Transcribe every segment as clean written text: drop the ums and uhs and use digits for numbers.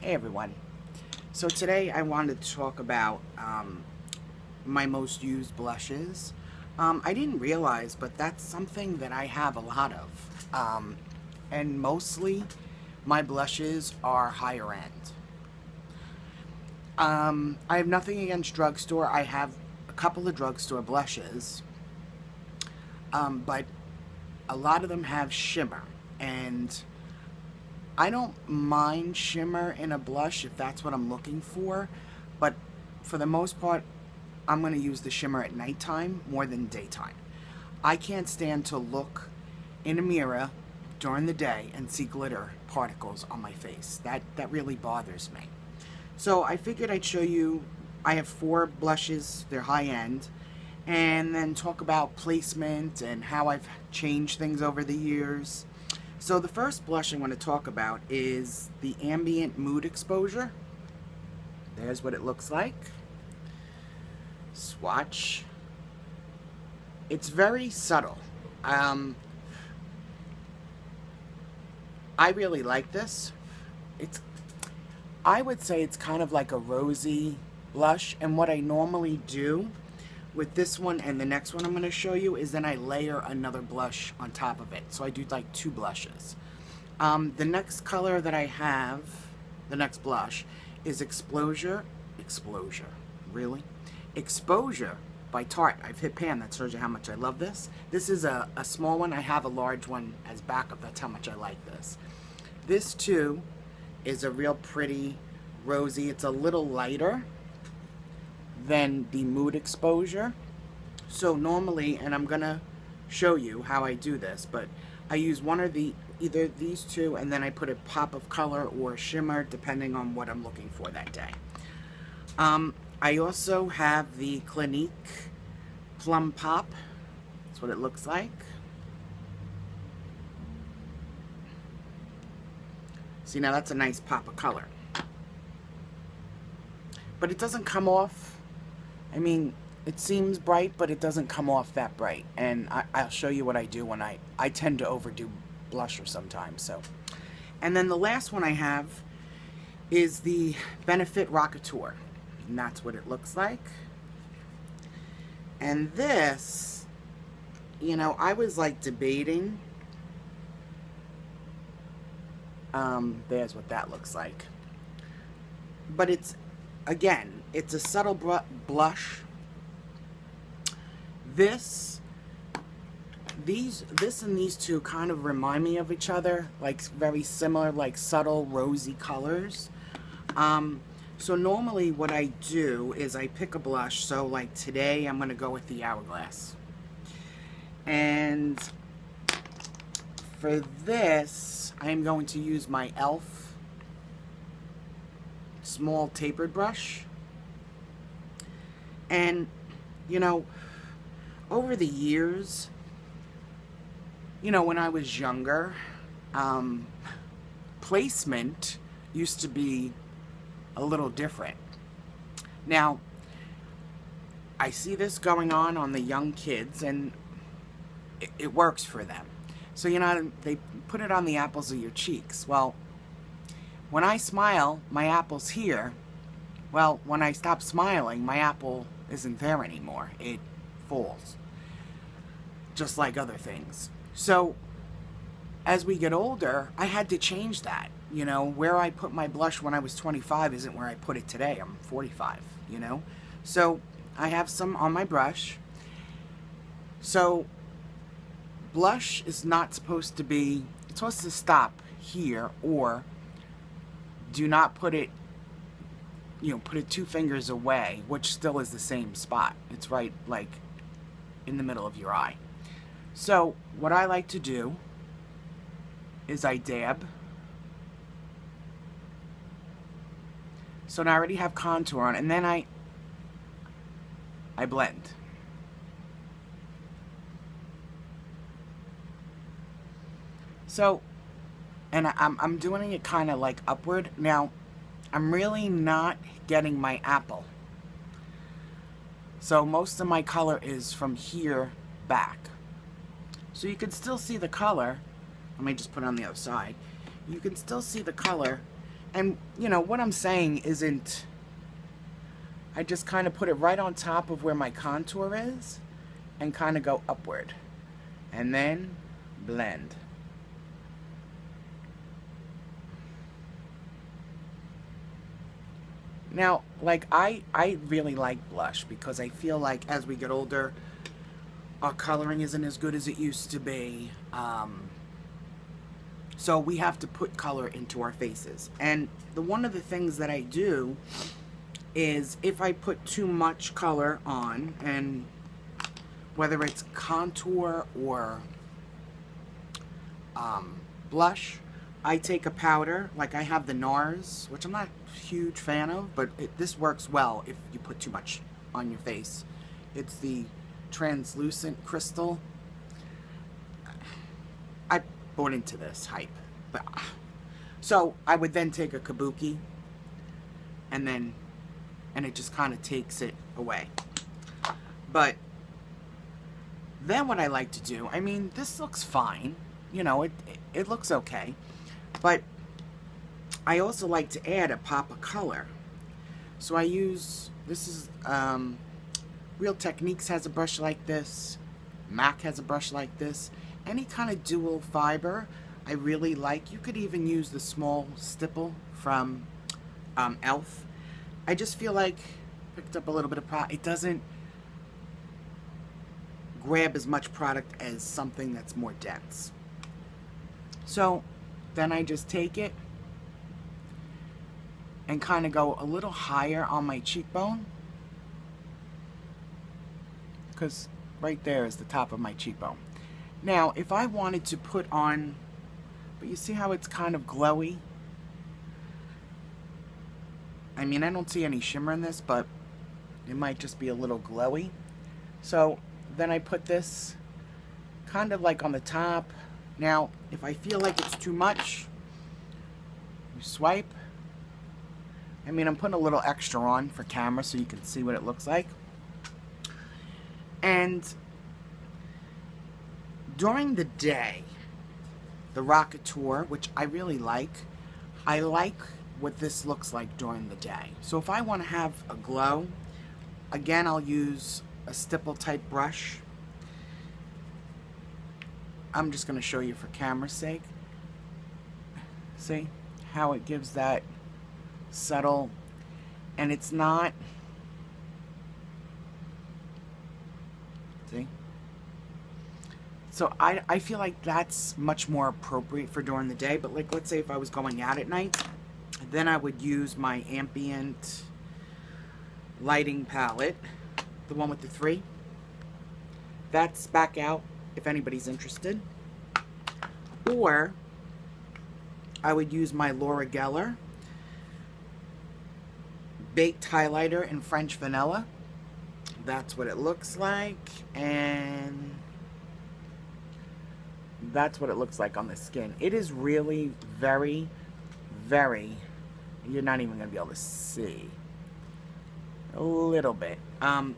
Hey everyone. So today I wanted to talk about my most used blushes. I didn't realize, but that's something that I have a lot of. And mostly my blushes are higher end. I have nothing against drugstore. I have a couple of drugstore blushes, but a lot of them have shimmer. And I don't mind shimmer in a blush if that's what I'm looking for, but for the most part, I'm going to use the shimmer at nighttime more than daytime. I can't stand to look in a mirror during the day and see glitter particles on my face. That really bothers me. So I figured I'd show you, I have 4 blushes, they're high end, and then talk about placement and how I've changed things over the years. So the first blush I want to talk about is the Ambient Mood Exposure. There's what it looks like. Swatch. It's very subtle. I really like this. I would say it's kind of like a rosy blush, and what I normally do with this one and the next one I'm going to show you is then I layer another blush on top of it. So I do like 2 blushes. The next color that I have, the next blush, is Exposure by Tarte. I've hit pan, that shows you how much I love this. This is a small one. I have a large one as backup. That's how much I like this. This too is a real pretty rosy. It's a little lighter than the Mood Exposure. So normally, and I'm gonna show you how I do this, but I use either these 2, and then I put a pop of color or shimmer depending on what I'm looking for that day. I also have the Clinique Plum Pop. That's what it looks like. See, now that's a nice pop of color. But it doesn't come off, I mean, it seems bright, but it doesn't come off that bright. And I'll show you what I do when I tend to overdo blusher sometimes. So, and then the last one I have is the Benefit Rockateur. And that's what it looks like. And this, you know, I was like debating. There's what that looks like. But it's, again, it's a subtle blush. This and these 2 kind of remind me of each other, like very similar, like subtle rosy colors. So normally what I do is I pick a blush. So like today I'm going to go with the Hourglass. And for this, I am going to use my e.l.f. small tapered brush. And, you know, over the years, you know, when I was younger, placement used to be a little different. Now, I see this going on the young kids, and it works for them. So, you know, they put it on the apples of your cheeks. Well, when I smile, my apple's here. Well, when I stop smiling, my apple isn't there anymore. It falls. Just like other things. So, as we get older, I had to change that. You know, where I put my blush when I was 25 isn't where I put it today. I'm 45, you know. So, I have some on my brush. So, blush is not supposed to be, it's supposed to stop here, or do not put it, you know, put it 2 fingers away, which still is the same spot. It's right, like, in the middle of your eye. So, what I like to do is I dab. So now I already have contour on, and then I blend. So, and I'm doing it kind of like upward. Now, I'm really not getting my apple. So most of my color is from here back. So you can still see the color. Let me just put it on the other side. You can still see the color And, you know, what I'm saying isn't, I just kind of put it right on top of where my contour is and kind of go upward. And then blend. Now, like, I really like blush because I feel like as we get older, our coloring isn't as good as it used to be. So we have to put color into our faces. And one of the things that I do is if I put too much color on, and whether it's contour or blush, I take a powder, like I have the NARS, which I'm not a huge fan of, but this works well if you put too much on your face. It's the translucent crystal. I bought into this hype. But so I would then take a kabuki and it just kind of takes it away. But then what I like to do, I mean, this looks fine. You know, it looks okay. But I also like to add a pop of color. So I use, this is, Real Techniques has a brush like this. MAC has a brush like this. Any kind of dual fiber I really like. You could even use the small stipple from Elf. I just feel like picked up a little bit of product. It doesn't grab as much product as something that's more dense. So then I just take it and kind of go a little higher on my cheekbone, because right there is the top of my cheekbone. Now, if I wanted to put on, but you see how it's kind of glowy? I mean, I don't see any shimmer in this, but it might just be a little glowy. So then I put this kind of like on the top. Now, if I feel like it's too much, you swipe. I mean, I'm putting a little extra on for camera so you can see what it looks like. And during the day, the Rocket Tour, which I really like, I like what this looks like during the day. So if I want to have a glow, again, I'll use a stipple type brush. I'm just going to show you for camera's sake. See how it gives that subtle, and it's not, see? So I feel like that's much more appropriate for during the day, but like, let's say if I was going out at night, then I would use my ambient lighting palette, the one with the 3. That's back out if anybody's interested. Or I would use my Laura Geller baked highlighter in French vanilla. That's what it looks like, and that's what it looks like on the skin. It is really very, very, you're not even going to be able to see. A little bit.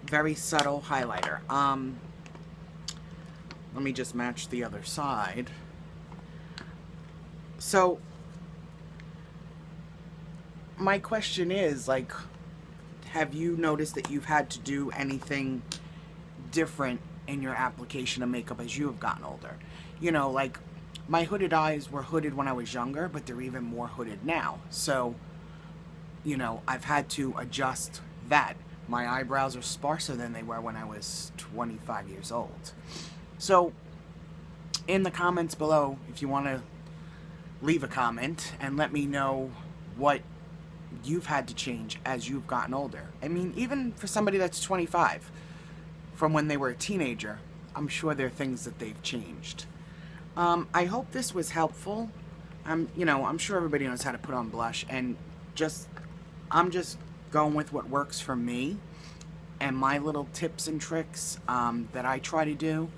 Very subtle highlighter. Let me just match the other side. So my question is, like, have you noticed that you've had to do anything different in your application of makeup as you have gotten older? You know, like, my hooded eyes were hooded when I was younger, but they're even more hooded now. So, you know, I've had to adjust that. My eyebrows are sparser than they were when I was 25 years old. So, in the comments below, if you want to leave a comment and let me know what you've had to change as you've gotten older. I mean, even for somebody that's 25, from when they were a teenager, I'm sure there are things that they've changed. I hope this was helpful. You know, I'm sure everybody knows how to put on blush, and I'm just going with what works for me and my little tips and tricks that I try to do,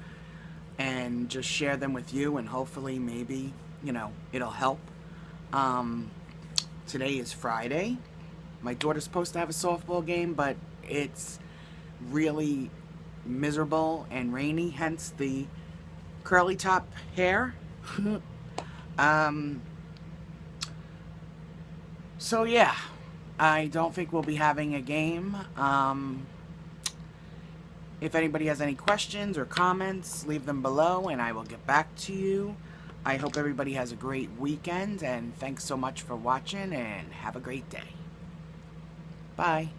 and just share them with you, and hopefully maybe, you know, it'll help. Today is Friday. My daughter's supposed to have a softball game, but it's really miserable and rainy, hence the curly top hair. So yeah, I don't think we'll be having a game. If anybody has any questions or comments, leave them below and I will get back to you. I hope everybody has a great weekend, and thanks so much for watching, and have a great day. Bye.